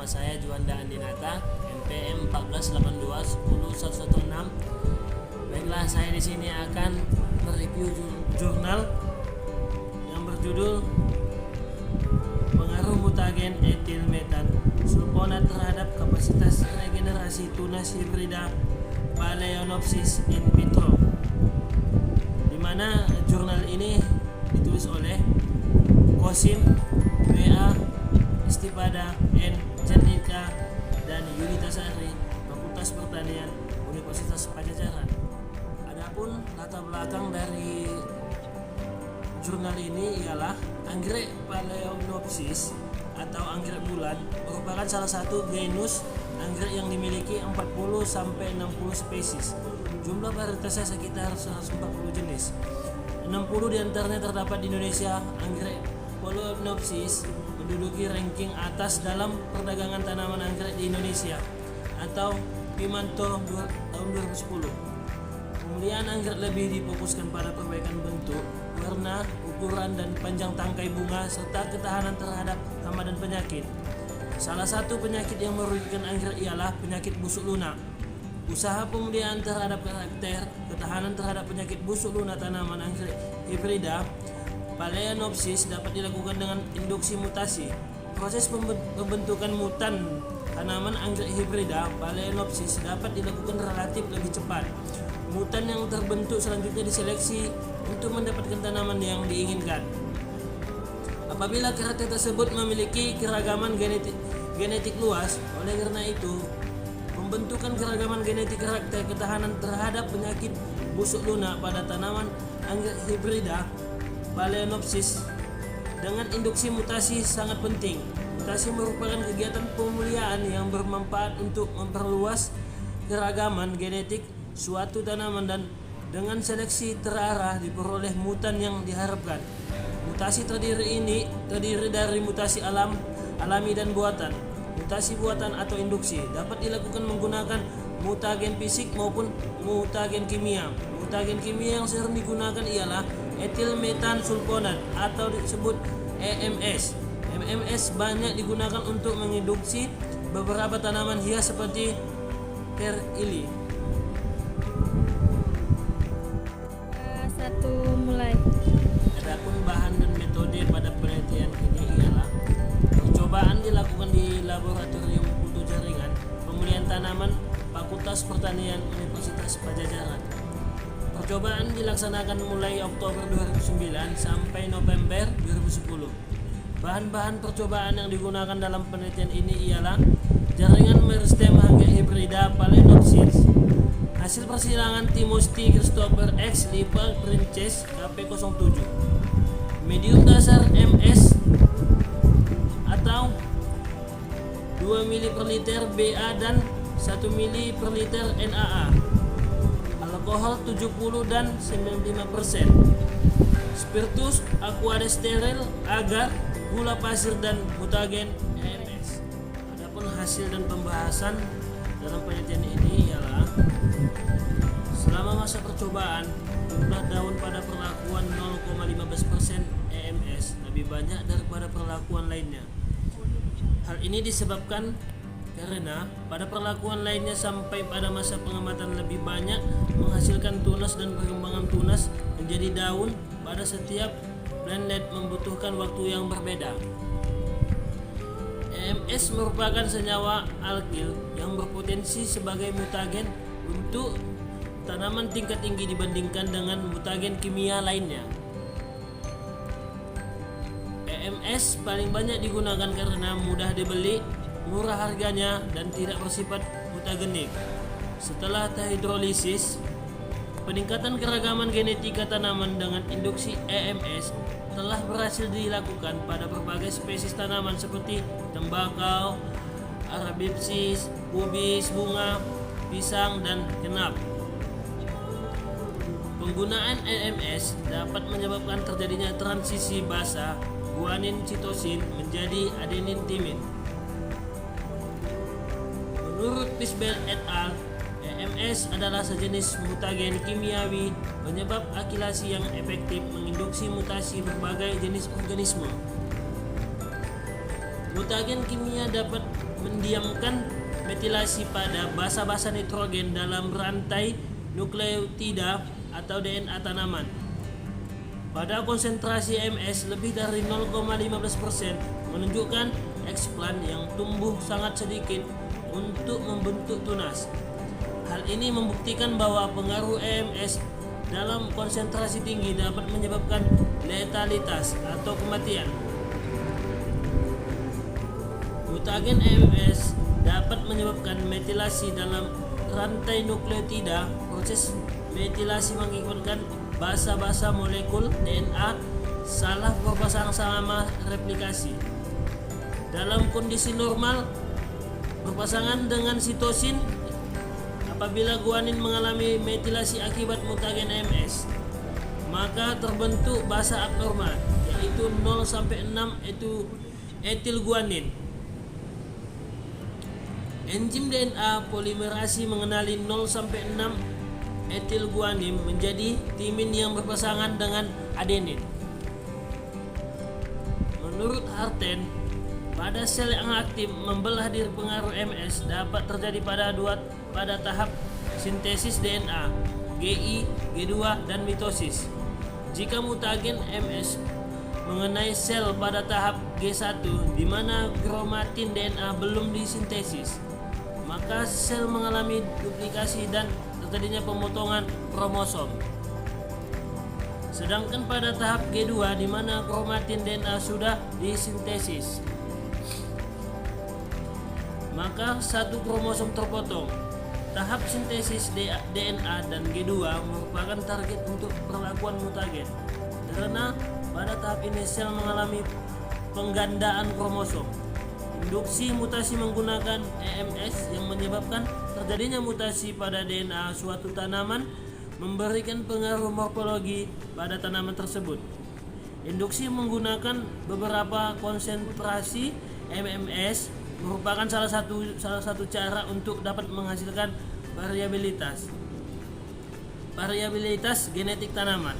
Nama saya Juanda Andinata, NPM 148210116. Baiklah, saya di sini akan mereview jurnal yang berjudul Pengaruh Mutagen Etil Metan Sulfonat terhadap kapasitas regenerasi tunas hibrida Phalaenopsis in vitro, di mana jurnal ini ditulis oleh Kosim, W.A. Istipada, N. Jendika, dan Yunita Sari, Fakultas Pertanian, Universitas Pajajaran. Adapun latar belakang dari jurnal ini ialah anggrek Phalaenopsis atau anggrek bulan merupakan salah satu genus anggrek yang dimiliki 40 sampai 60 spesies. Jumlah varietasnya sekitar 140 jenis. 60 diantaranya terdapat di Indonesia. Anggrek Phalaenopsis menduduki ranking atas dalam perdagangan tanaman anggrek di Indonesia atau Pimanto tahun 2010. Kemudian anggrek lebih difokuskan pada perbaikan bentuk, warna, ukuran, dan panjang tangkai bunga serta ketahanan terhadap hama dan penyakit. Salah satu penyakit yang merugikan anggrek ialah penyakit busuk lunak. Usaha pemeliharaan terhadap karakter ketahanan terhadap penyakit busuk lunak tanaman anggrek hibrida Phalaenopsis dapat dilakukan dengan induksi mutasi. Proses pembentukan mutan tanaman anggrek hibrida Phalaenopsis dapat dilakukan relatif lebih cepat. Mutan yang terbentuk selanjutnya diseleksi untuk mendapatkan tanaman yang diinginkan. Apabila karakter tersebut memiliki keragaman genetik luas, oleh karena itu pembentukan keragaman genetik karakter ketahanan terhadap penyakit busuk lunak pada tanaman anggrek hibrida Phalaenopsis dengan induksi mutasi sangat penting. Mutasi merupakan kegiatan pemulihan yang bermanfaat untuk memperluas keragaman genetik suatu tanaman dan dengan seleksi terarah diperoleh mutan yang diharapkan. Mutasi terdiri dari mutasi alami dan buatan. Mutasi buatan atau induksi dapat dilakukan menggunakan mutagen fisik maupun mutagen kimia. Mutagen kimia yang sering digunakan ialah etil metan sulfonat atau disebut EMS. EMS banyak digunakan untuk menginduksi beberapa tanaman hias seperti Perili. Mulai. Adapun bahan dan metode pada penelitian ini ialah percobaan dilakukan di laboratorium Putu Jaringan Pemulihan Tanaman Fakultas Pertanian Universitas Pajajaran. Percobaan dilaksanakan mulai Oktober 2009 sampai November 2010. Bahan-bahan percobaan yang digunakan dalam penelitian ini ialah jaringan meristem anggrek hibrida Phalaenopsis, hasil persilangan Timothy Christopher X. Lipa Princes KP07, medium dasar MS atau 2 mili per liter BA dan 1 mili per liter NaA, alkohol 70 dan 95%, spiritus aqua steril, agar, gula pasir, dan mutagen EMS. Adapun hasil dan pembahasan dalam penelitian ini ialah selama masa percobaan jumlah daun pada perlakuan 0,15% EMS lebih banyak daripada perlakuan lainnya. Hal ini disebabkan karena pada perlakuan lainnya sampai pada masa pengamatan lebih banyak menghasilkan tunas dan perkembangan tunas menjadi daun pada setiap plantlet membutuhkan waktu yang berbeda. EMS merupakan senyawa alkil yang berpotensi sebagai mutagen untuk tanaman tingkat tinggi dibandingkan dengan mutagen kimia lainnya. EMS paling banyak digunakan karena mudah dibeli, murah harganya, dan tidak bersifat mutagenik. Setelah dehidrolisis, peningkatan keragaman genetika tanaman dengan induksi EMS telah berhasil dilakukan pada berbagai spesies tanaman seperti tembakau, arabipsis, kubis, bunga, pisang, dan kenap. Penggunaan EMS dapat menyebabkan terjadinya transisi basa guanin sitosin menjadi adenin timin. Menurut Pisbel et al., EMS adalah sejenis mutagen kimiawi penyebab akilasi yang efektif menginduksi mutasi berbagai jenis organisme. Mutagen kimia dapat mendiamkan metilasi pada basa-basa nitrogen dalam rantai nukleotida atau DNA tanaman. Pada konsentrasi MS lebih dari 0,15% menunjukkan eksplan yang tumbuh sangat sedikit untuk membentuk tunas. Hal ini membuktikan bahwa pengaruh EMS dalam konsentrasi tinggi dapat menyebabkan letalitas atau kematian. Mutagen EMS dapat menyebabkan metilasi dalam rantai nukleotida. Proses metilasi mengakibatkan basa-basa molekul DNA salah berpasang selama replikasi. Dalam kondisi normal, berpasangan dengan sitosin. Apabila guanin mengalami metilasi akibat mutagen EMS, maka terbentuk basa abnormal, yaitu 0-6 etil guanin. Enzim DNA polimerasi mengenali 0-6 etil guanin menjadi timin yang berpasangan dengan adenin. Menurut Harten, pada sel yang aktif membelah diri pengaruh MS dapat terjadi pada tahap sintesis DNA, GI, G2, dan mitosis. Jika mutagen MS mengenai sel pada tahap G1 di mana kromatin DNA belum disintesis, maka sel mengalami duplikasi dan terjadinya pemotongan kromosom. Sedangkan pada tahap G2 di mana kromatin DNA sudah disintesis, maka satu kromosom terpotong. Tahap sintesis DNA dan G2 merupakan target untuk perlakuan mutagen, karena pada tahap ini sel mengalami penggandaan kromosom. Induksi mutasi menggunakan EMS yang menyebabkan terjadinya mutasi pada DNA suatu tanaman memberikan pengaruh morfologi pada tanaman tersebut. Induksi menggunakan beberapa konsentrasi MMS merupakan salah satu cara untuk dapat menghasilkan variabilitas genetik tanaman.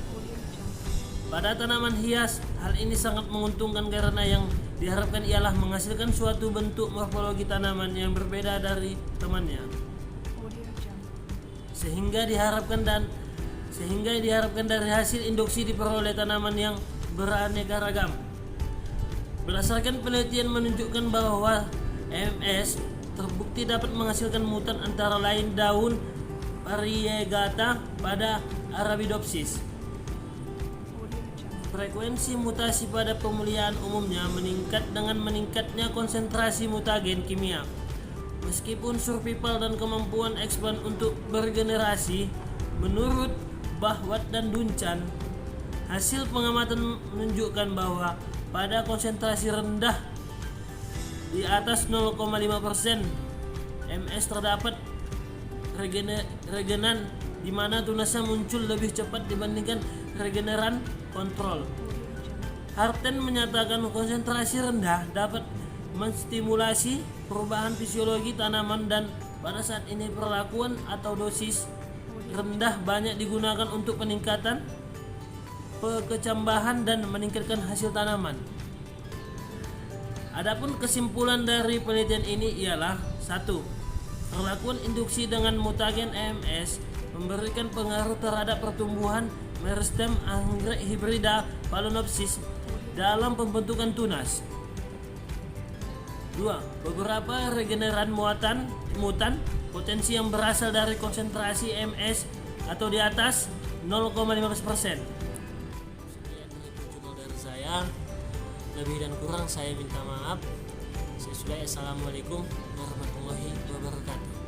Pada tanaman hias, hal ini sangat menguntungkan karena yang diharapkan ialah menghasilkan suatu bentuk morfologi tanaman yang berbeda dari temannya. Sehingga diharapkan dari hasil induksi diperoleh tanaman yang beraneka ragam. Berdasarkan penelitian menunjukkan bahwa MS terbukti dapat menghasilkan mutan antara lain daun variegata pada Arabidopsis. Frekuensi mutasi pada pemulihan umumnya meningkat dengan meningkatnya konsentrasi mutagen kimia. Meskipun survival dan kemampuan ekspan untuk bergenerasi, menurut Bahwat dan Duncan, hasil pengamatan menunjukkan bahwa pada konsentrasi rendah di atas 0,5% MS terdapat regenan di mana tunasnya muncul lebih cepat dibandingkan regeneran kontrol. Harten menyatakan konsentrasi rendah dapat menstimulasi perubahan fisiologi tanaman dan pada saat ini perlakuan atau dosis rendah banyak digunakan untuk peningkatan kecambahan dan meningkatkan hasil tanaman. Adapun kesimpulan dari penelitian ini ialah 1. Perlakuan induksi dengan mutagen EMS memberikan pengaruh terhadap pertumbuhan meristem anggrek hibrida Phalaenopsis dalam pembentukan tunas. 2. Beberapa regeneran mutan potensi yang berasal dari konsentrasi EMS atau di atas 0,15%. Dari saya, lebih dan kurang saya minta maaf. Saya sudah. Assalamualaikum warahmatullahi wabarakatuh.